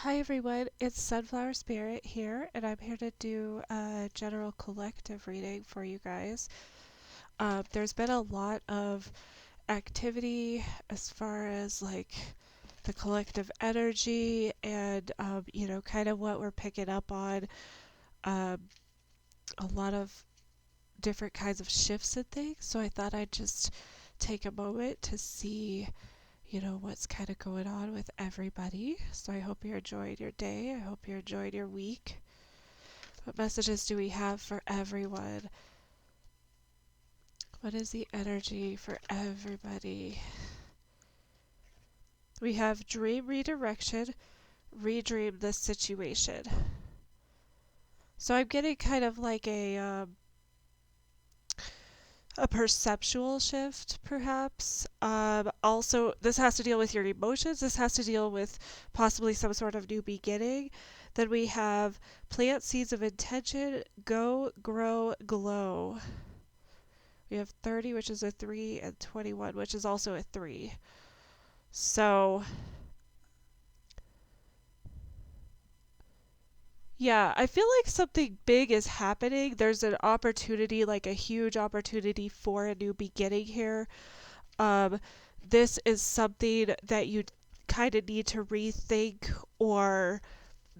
Hi everyone, it's Sunflower Spirit here, and I'm here to do a general collective reading for you guys. There's been a lot of activity as far as like the collective energy and, kind of what we're picking up on. Um, a lot of different kinds of shifts and things, so I thought I'd just take a moment to see what's kind of going on with everybody. So I hope you're enjoying your day. I hope you're enjoying your week. What messages do we have for everyone? What is the energy for everybody? We have dream redirection, redream this situation. So I'm getting kind of like a perceptual shift, perhaps. Also, this has to deal with your emotions. This has to deal with possibly some sort of new beginning. Then we have plant seeds of intention, go, grow, glow. We have 30, which is a 3, and 21, which is also a 3. So, yeah, I feel like something big is happening. There's an opportunity, like a huge opportunity for a new beginning here. Um, this is something that you kind of need to rethink or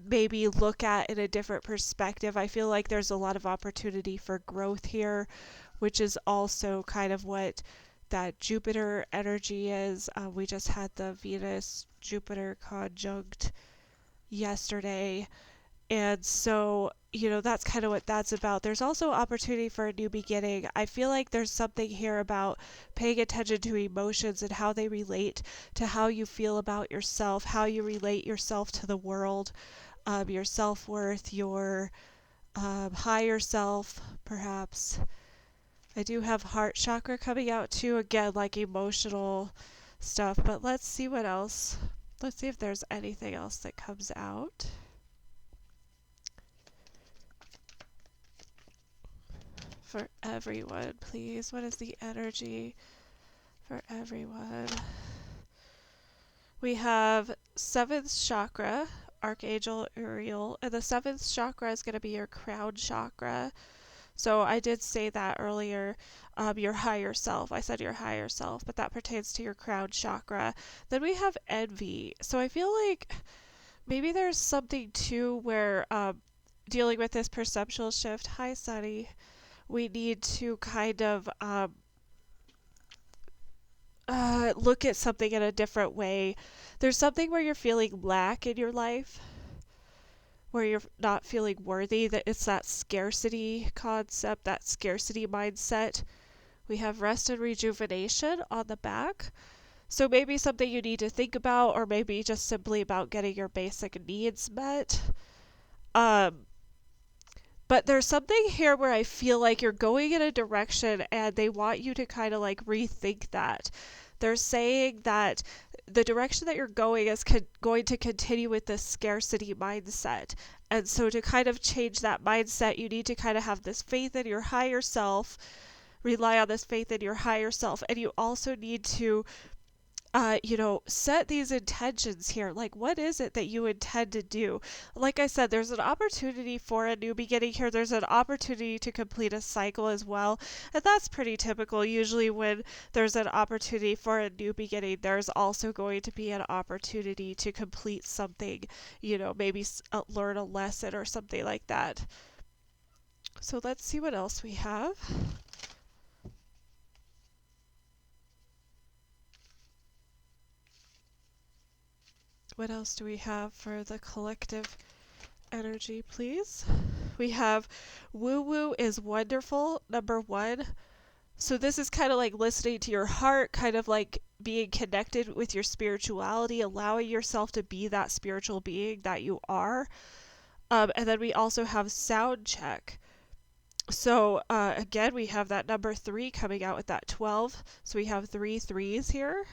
maybe look at in a different perspective. I feel like there's a lot of opportunity for growth here, which is also kind of what that Jupiter energy is. We just had the Venus Jupiter conjunct yesterday. And so, that's kind of what that's about. There's also opportunity for a new beginning. I feel like there's something here about paying attention to emotions and how they relate to how you feel about yourself, how you relate yourself to the world, your self worth, your higher self, perhaps. I do have heart chakra coming out too, again, like emotional stuff. But let's see what else. Let's see if there's anything else that comes out. For everyone, please. What is the energy for everyone? We have 7th chakra, Archangel Uriel, and the 7th chakra is going to be your crown chakra. So I did say that earlier, your higher self. I said your higher self, but that pertains to your crown chakra. Then we have envy. So I feel like maybe there's something too where dealing with this perceptual shift. Hi, Sunny. We need to kind of look at something in a different way. There's something where you're feeling lack in your life, where you're not feeling worthy, that it's that scarcity concept, that scarcity mindset. We have rest and rejuvenation on the back. So maybe something you need to think about, or maybe just simply about getting your basic needs met. But there's something here where I feel like you're going in a direction and they want you to kind of like rethink that. They're saying that the direction that you're going is going to continue with this scarcity mindset. And so to kind of change that mindset, you need to kind of have this faith in your higher self, rely on this faith in your higher self. And you also need to set these intentions here. Like, what is it that you intend to do? Like I said, there's an opportunity for a new beginning here. There's an opportunity to complete a cycle as well. And that's pretty typical. Usually, when there's an opportunity for a new beginning, there's also going to be an opportunity to complete something, maybe learn a lesson or something like that. So, let's see what else we have. What else do we have for the collective energy, please? We have woo woo is wonderful, number 1. So this is kind of like listening to your heart, kind of like being connected with your spirituality, allowing yourself to be that spiritual being that you are. And then we also have sound check. So again, we have that number 3 coming out with that 12. So we have 3 threes here.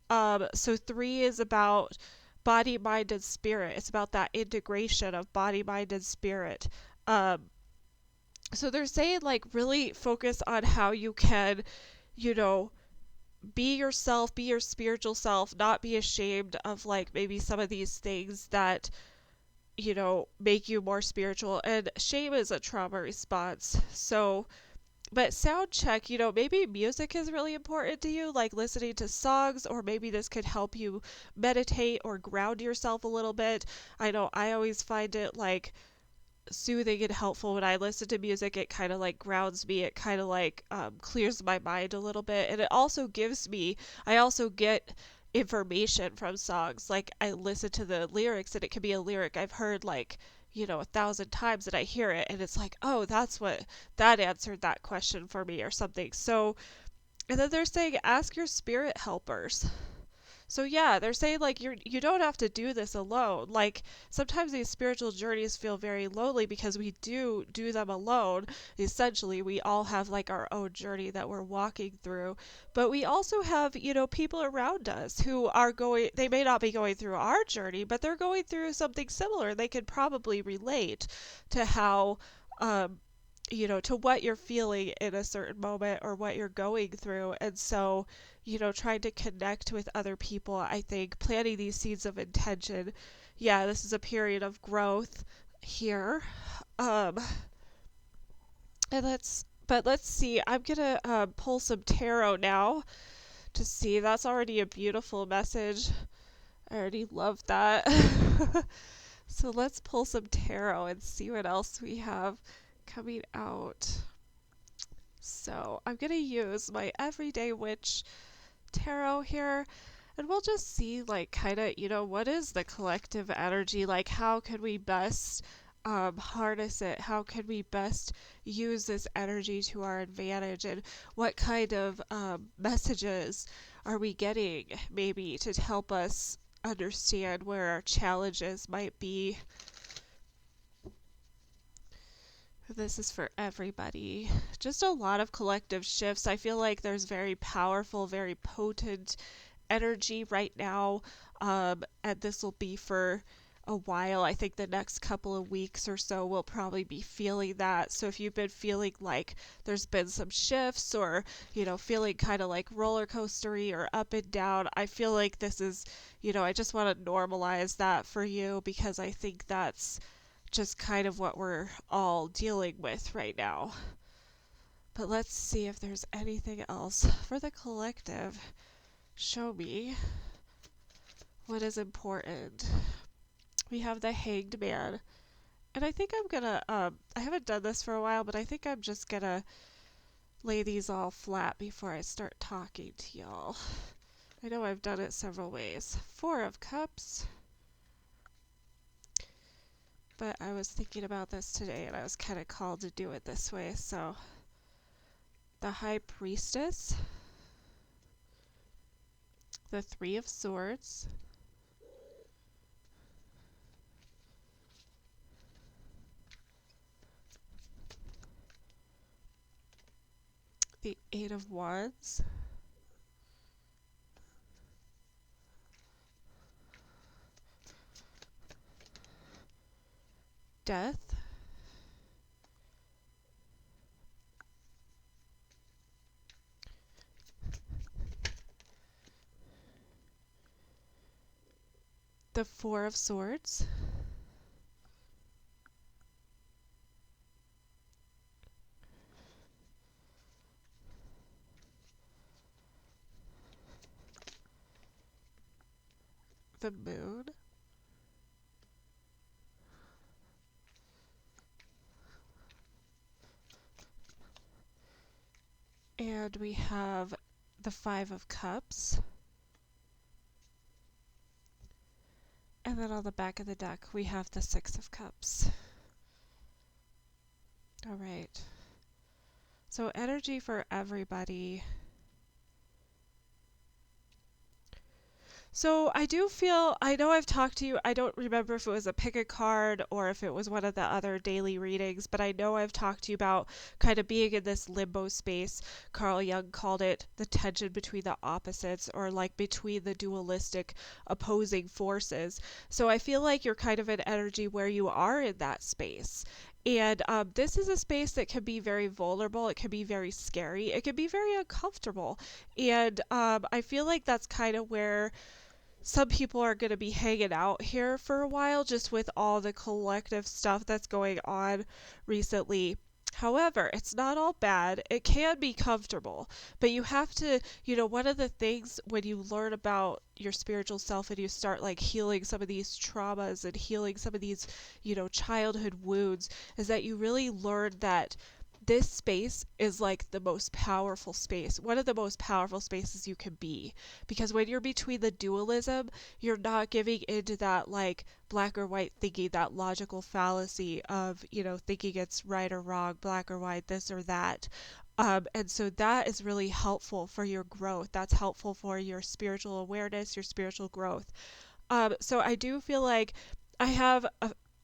So 3 is about body, mind, and spirit. It's about that integration of body, mind, and spirit. So they're saying, like, really focus on how you can, you know, be yourself, be your spiritual self, not be ashamed of like maybe some of these things that, make you more spiritual. And shame is a trauma response. So, but sound check, maybe music is really important to you, like listening to songs, or maybe this could help you meditate or ground yourself a little bit. I know I always find it like soothing and helpful when I listen to music. It kind of like grounds me. It kind of like clears my mind a little bit. And it also gives me, I also get information from songs. Like I listen to the lyrics and it can be a lyric I've heard like, 1,000 times, and I hear it and it's like, oh, that answered that question for me or something. So, and then they're saying, ask your spirit helpers. So yeah, they're saying like you don't have to do this alone. Like sometimes these spiritual journeys feel very lonely because we do them alone. Essentially, we all have like our own journey that we're walking through, but we also have, people around us who are going, they may not be going through our journey, but they're going through something similar. They could probably relate to how to what you're feeling in a certain moment or what you're going through. And so, trying to connect with other people, I think planting these seeds of intention. Yeah, this is a period of growth here. Um, and let's see. I'm gonna pull some tarot now to see. That's already a beautiful message. I already love that. So let's pull some tarot and see what else we have coming out. So I'm going to use my Everyday Witch tarot here, and we'll just see, like, kind of, what is the collective energy? Like, how can we best harness it? How can we best use this energy to our advantage? And what kind of messages are we getting, maybe, to help us understand where our challenges might be? This is for everybody. Just a lot of collective shifts. I feel like there's very powerful, very potent energy right now. And this will be for a while. I think the next couple of weeks or so we'll probably be feeling that. So if you've been feeling like there's been some shifts or, feeling kind of like roller coastery or up and down, I feel like this is, I just want to normalize that for you because I think that's just kind of what we're all dealing with right now. But let's see if there's anything else for the collective. Show me what is important. We have the Hanged Man. And I think I'm gonna, I haven't done this for a while, but I think I'm just gonna lay these all flat before I start talking to y'all. I know I've done it several ways. Four of Cups. But I was thinking about this today and I was kind of called to do it this way. So, the High Priestess, the Three of Swords, the Eight of Wands, Death, the Four of Swords, the Moon, and we have the Five of Cups. And then on the back of the deck, we have the Six of Cups. All right. So energy for everybody. So I do feel, I know I've talked to you, I don't remember if it was a pick a card or if it was one of the other daily readings, but I know I've talked to you about kind of being in this limbo space. Carl Jung called it the tension between the opposites, or like between the dualistic opposing forces. So I feel like you're kind of in energy where you are in that space. And this is a space that can be very vulnerable. It can be very scary. It can be very uncomfortable. And I feel like that's kind of where some people are going to be hanging out here for a while, just with all the collective stuff that's going on recently. However, it's not all bad. It can be comfortable, but you have to, one of the things when you learn about your spiritual self and you start like healing some of these traumas and healing some of these, childhood wounds, is that you really learn that this space is like the most powerful space, one of the most powerful spaces you can be. Because when you're between the dualism, you're not giving into that like black or white thinking, that logical fallacy of, thinking it's right or wrong, black or white, this or that. And so that is really helpful for your growth. That's helpful for your spiritual awareness, your spiritual growth. So I do feel like I have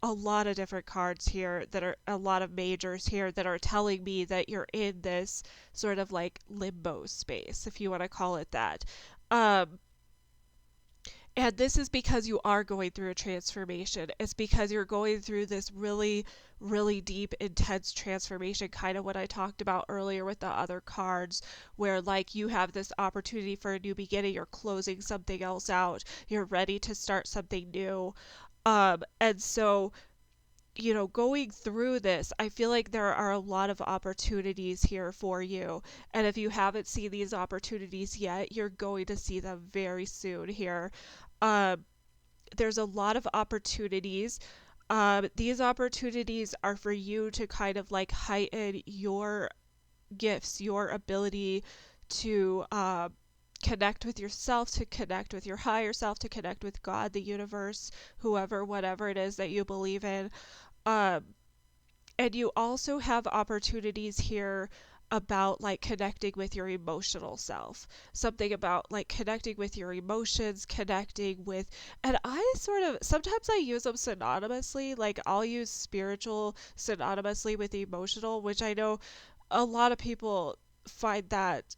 a lot of different cards here that are a lot of majors here that are telling me that you're in this sort of like limbo space, if you want to call it that. Um, and this is because you are going through a transformation. It's because you're going through this really, really deep, intense transformation, kind of what I talked about earlier with the other cards, where like you have this opportunity for a new beginning, you're closing something else out, you're ready to start something new. And so, going through this, I feel like there are a lot of opportunities here for you. And if you haven't seen these opportunities yet, you're going to see them very soon here. Um, there's a lot of opportunities. These opportunities are for you to kind of like heighten your gifts, your ability to connect with yourself, to connect with your higher self, to connect with God, the universe, whoever, whatever it is that you believe in. Um, and you also have opportunities here about like connecting with your emotional self. Something about like connecting with your emotions, connecting with, and I sort of, sometimes I use them synonymously. Like I'll use spiritual synonymously with emotional, which I know a lot of people find that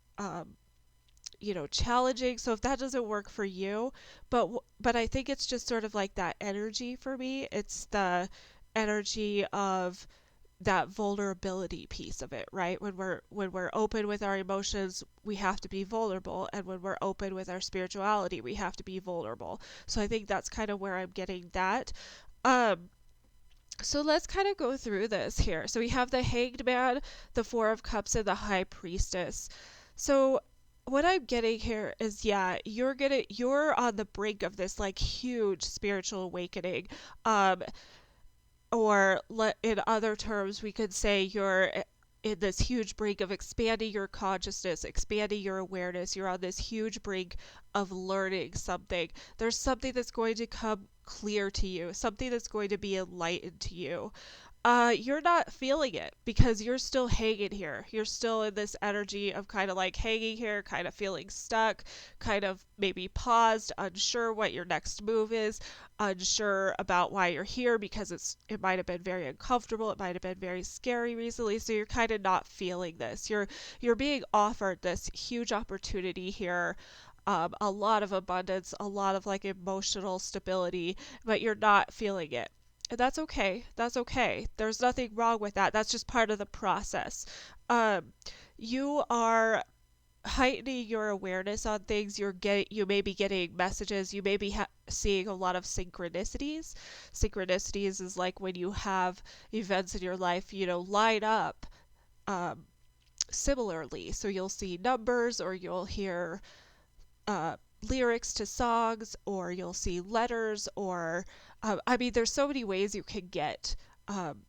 challenging. So if that doesn't work for you, but I think it's just sort of like that energy for me. It's the energy of that vulnerability piece of it, right? When we're open with our emotions, we have to be vulnerable, and when we're open with our spirituality, we have to be vulnerable. So I think that's kind of where I'm getting that. Um so let's kind of go through this here. So we have the Hanged Man, the Four of Cups, and the High Priestess. So what I'm getting here is, yeah, you're on the brink of this like huge spiritual awakening. Um, in other terms, we could say you're in this huge brink of expanding your consciousness, expanding your awareness. You're on this huge brink of learning something. There's something that's going to come clear to you, something that's going to be enlightened to you. You're not feeling it because you're still hanging here. You're still in this energy of kind of like hanging here, kind of feeling stuck, kind of maybe paused, unsure what your next move is, unsure about why you're here because it might have been very uncomfortable, it might have been very scary recently, so you're kind of not feeling this. You're being offered this huge opportunity here. A lot of abundance, a lot of like emotional stability, but you're not feeling it. That's okay. That's okay. There's nothing wrong with that. That's just part of the process. Um, you are heightening your awareness on things. You may be getting messages. You may be seeing a lot of synchronicities. Synchronicities is like when you have events in your life, line up um, similarly. So you'll see numbers, or you'll hear uh, lyrics to songs, or you'll see letters, or I mean, there's so many ways you can get um,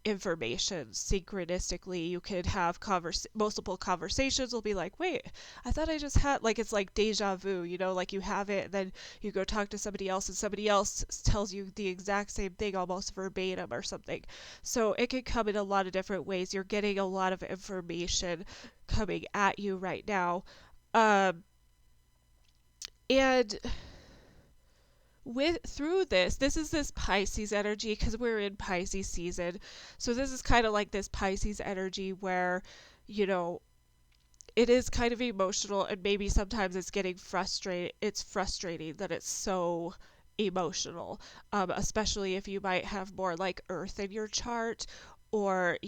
information synchronistically. You could have multiple conversations. Will be like, wait, I thought I just had, like, it's like deja vu, like you have it, and then you go talk to somebody else, and somebody else tells you the exact same thing almost verbatim or something. So it can come in a lot of different ways. You're getting a lot of information coming at you right now. Um, and with through this is this Pisces energy, because we're in Pisces season. So this is kind of like this Pisces energy where, you know, it is kind of emotional, and maybe sometimes it's getting frustrated. It's frustrating that it's so emotional, especially if you might have more like earth in your chart, or,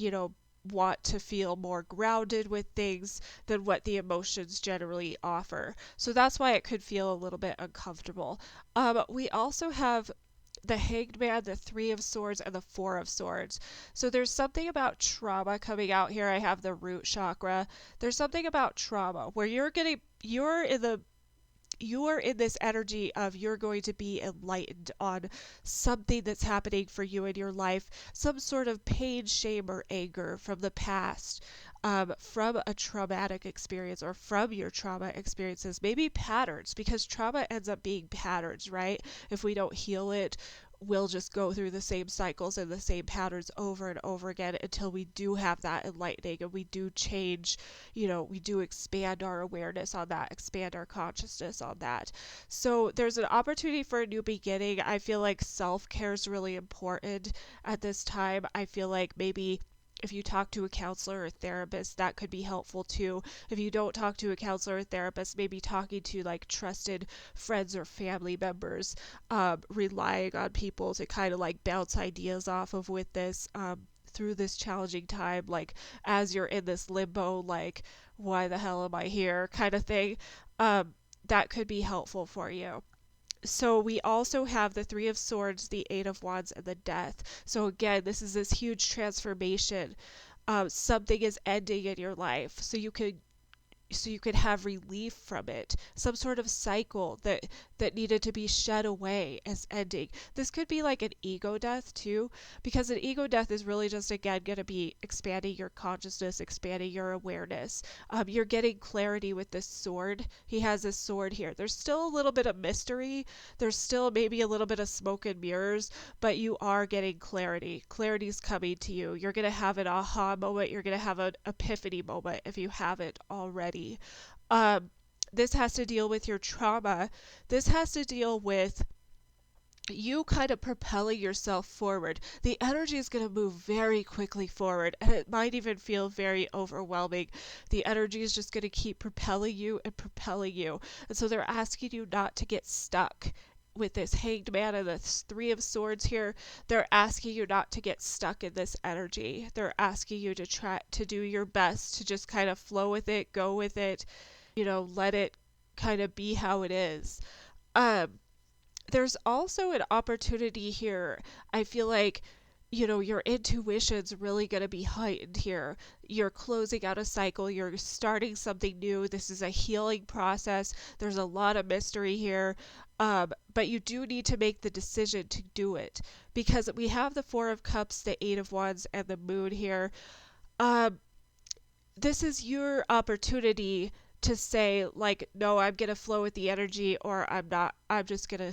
want to feel more grounded with things than what the emotions generally offer. So that's why it could feel a little bit uncomfortable. We also have the Hanged Man, the Three of Swords, and the Four of Swords. So there's something about trauma coming out here. I have the root chakra. There's something about trauma where you're in this energy of you're going to be enlightened on something that's happening for you in your life, some sort of pain, shame, or anger from the past, from a traumatic experience or from your trauma experiences, maybe patterns, because trauma ends up being patterns, right? If we don't heal it, we'll just go through the same cycles and the same patterns over and over again until we do have that enlightening and we do change, we do expand our awareness on that, expand our consciousness on that. So there's an opportunity for a new beginning. I feel like self care is really important at this time. I feel like maybe if you talk to a counselor or therapist, that could be helpful too. If you don't talk to a counselor or therapist, maybe talking to like trusted friends or family members, relying on people to kind of like bounce ideas off of with this, through this challenging time, like as you're in this limbo, like, why the hell am I here kind of thing. That could be helpful for you. So we also have the Three of Swords, the Eight of Wands, and the Death. So again, this huge transformation. Something is ending in your life, so you could have relief from it. Some sort of cycle that needed to be shed away as ending. This could be like an ego death too, because an ego death is really just again going to be expanding your consciousness, expanding your awareness. You're getting clarity with this sword. He has this sword here. There's still a little bit of mystery. There's still maybe a little bit of smoke and mirrors, but you are getting clarity. Clarity's coming to you. You're going to have an aha moment. You're going to have an epiphany moment if you haven't already. um, this has to deal with your trauma. This has to deal with you kind of propelling yourself forward. The energy is going to move very quickly forward, and it might even feel very overwhelming. The energy is just going to keep propelling you and propelling you. And so they're asking you not to get stuck with this Hanged Man and the Three of Swords here. They're asking you not to get stuck in this energy. They're asking you to try to do your best to just kind of flow with it, go with it, let it kind of be how it is. Um, there's also an opportunity here. I feel like, your intuition's really going to be heightened here. You're closing out a cycle, you're starting something new. This is a healing process. There's a lot of mystery here. But you do need to make the decision to do it, because we have the Four of Cups, the Eight of Wands, and the Moon here. Um, this is your opportunity to say like, no, I'm gonna flow with the energy, or I'm not. I'm just gonna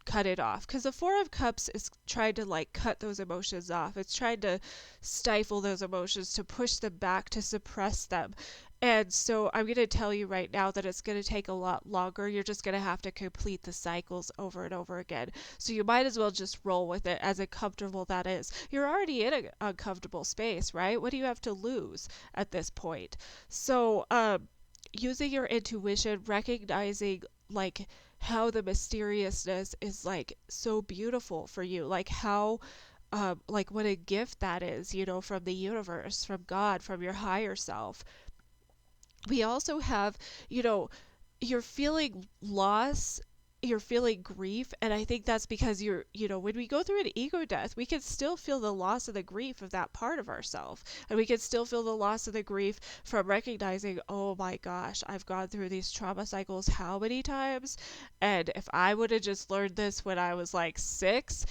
cut it off, because the Four of Cups is trying to like cut those emotions off. It's trying to stifle those emotions, to push them back, to suppress them. And so I'm going to tell you right now that it's going to take a lot longer. You're just going to have to complete the cycles over and over again. So you might as well just roll with it, as uncomfortable that is. You're already in an uncomfortable space, right? What do you have to lose at this point? So, using your intuition, recognizing like how the mysteriousness is like so beautiful for you, like how like what a gift that is, from the universe, from God, from your higher self. We also have, you know, you're feeling loss, you're feeling grief, and I think that's because when we go through an ego death, we can still feel the loss of the grief of that part of ourselves, and we can still feel the loss of the grief from recognizing, oh my gosh, I've gone through these trauma cycles how many times, and if I would have just learned this when I was like 6,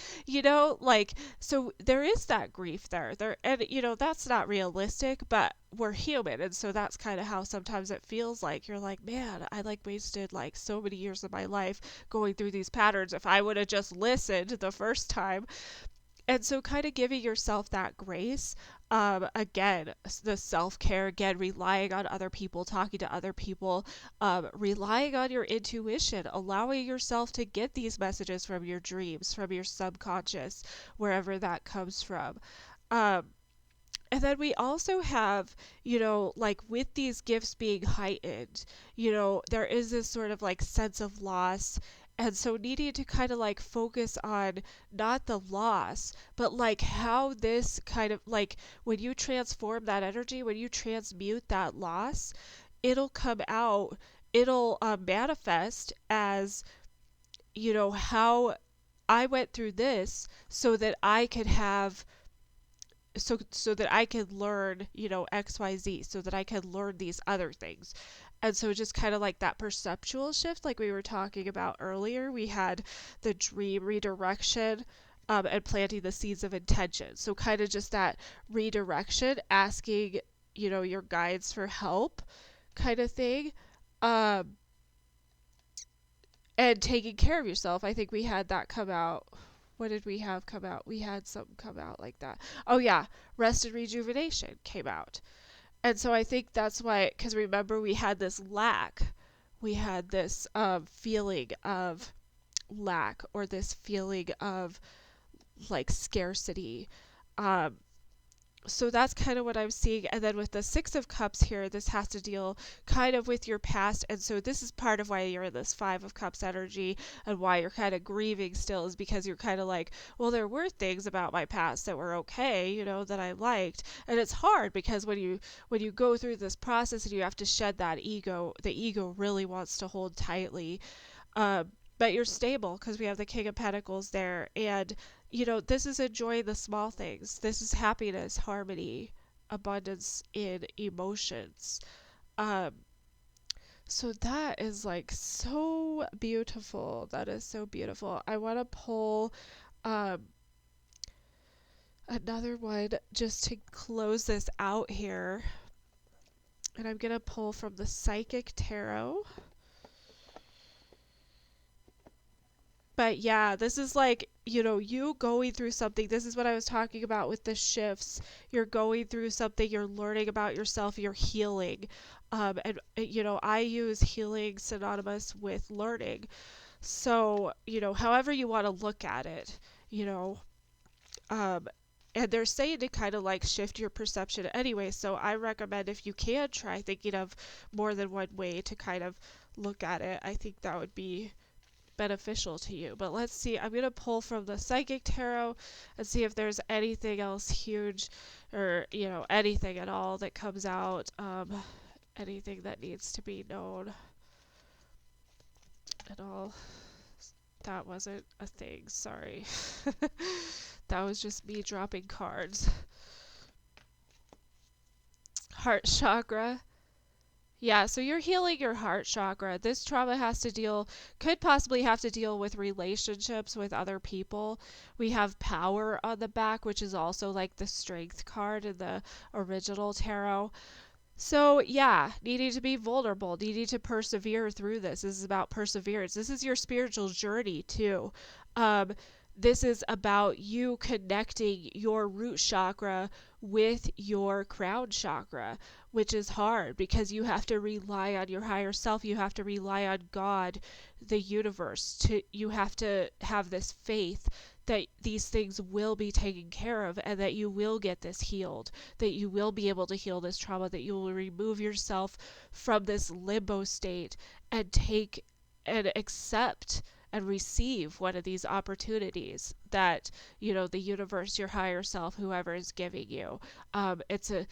like, so there is that grief there, and that's not realistic, but we're human, and so that's kind of how sometimes it feels. Like you're like, man, I like wasted like so many years of my life going through these patterns. If I would have just listened the first time. And so kind of giving yourself that grace. Again, the self-care, again, relying on other people, talking to other people, relying on your intuition, allowing yourself to get these messages from your dreams, from your subconscious, wherever that comes from. um, and then we also have, like with these gifts being heightened, there is this sort of like sense of loss And so needing to kind of like focus on not the loss, but like how this kind of like when you transform that energy, when you transmute that loss, it'll come out, it'll manifest as, how I went through this so that I could have so that I could learn, XYZ, so that I could learn these other things. And so just kind of like that perceptual shift like we were talking about earlier, we had the dream redirection, and planting the seeds of intention. So kind of just that redirection, asking, your guides for help kind of thing. Um, and taking care of yourself. I think we had that come out. What did we have come out? We had something come out like that. Oh yeah, rest and rejuvenation came out. And so I think that's why, because remember we had this lack, we had this feeling of lack, or this feeling of like scarcity. Um, so that's kind of what I'm seeing. And then with the Six of Cups here, this has to deal kind of with your past. And so this is part of why you're in this Five of Cups energy, and why you're kind of grieving still, is because you're kind of like, well, there were things about my past that were okay, that I liked. And it's hard because when you go through this process and you have to shed that ego, the ego really wants to hold tightly. Um, but you're stable because we have the King of Pentacles there. And, this is enjoying the small things. This is happiness, harmony, abundance in emotions. Um, so that is like so beautiful. That is so beautiful. I want to pull um, another one just to close this out here. And I'm going to pull from the Psychic Tarot. But yeah, this is like, you going through something. This is what I was talking about with the shifts. You're going through something, you're learning about yourself, you're healing. And, I use healing synonymous with learning. So, however you want to look at it, you know, um, and they're saying to kind of like shift your perception anyway. So I recommend, if you can, try thinking of more than one way to kind of look at it. I think that would be beneficial to you. But let's see, I'm going to pull from the Psychic Tarot and see if there's anything else huge, or anything at all that comes out, anything that needs to be known at all. That wasn't a thing, sorry. That was just me dropping cards. Heart chakra. Yeah, so you're healing your heart chakra. This trauma could possibly have to deal with relationships with other people. We have Power on the back, which is also like the strength card in the original tarot. So yeah, needing to be vulnerable, needing to persevere through this. This is about perseverance. This is your spiritual journey too. Um, this is about you connecting your root chakra with your crown chakra, which is hard because you have to rely on your higher self. You have to rely on God, the universe. You have to have this faith that these things will be taken care of, and that you will get this healed, that you will be able to heal this trauma, that you will remove yourself from this limbo state and take and accept and receive one of these opportunities that, the universe, your higher self, whoever is giving you. It's a,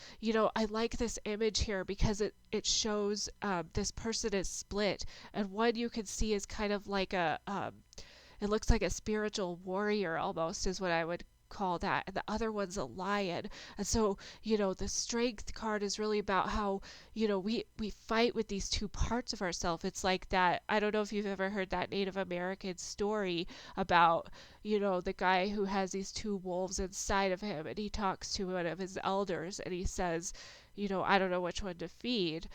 I like this image here because it shows this person is split, and one you can see is kind of like it looks like a spiritual warrior almost, is what I would call that, and the other one's a lion. And so, the strength card is really about how, we fight with these two parts of ourselves. It's like that, I don't know if you've ever heard that Native American story about, the guy who has these two wolves inside of him, and he talks to one of his elders and he says, I don't know which one to feed.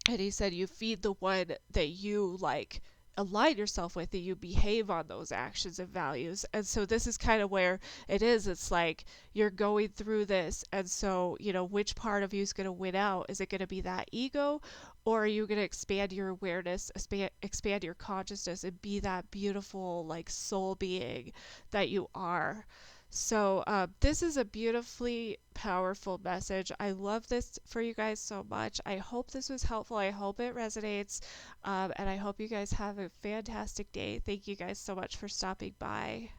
And he said, you feed the one that you like align yourself with, that you behave on those actions and values. And so this is kind of where it is. It's like you're going through this, and so which part of you is going to win out? Is it going to be that ego, or are you going to expand your awareness, expand your consciousness, and be that beautiful like soul being that you are? So, this is a beautifully powerful message. I love this for you guys so much. I hope this was helpful. I hope it resonates. And I hope you guys have a fantastic day. Thank you guys so much for stopping by.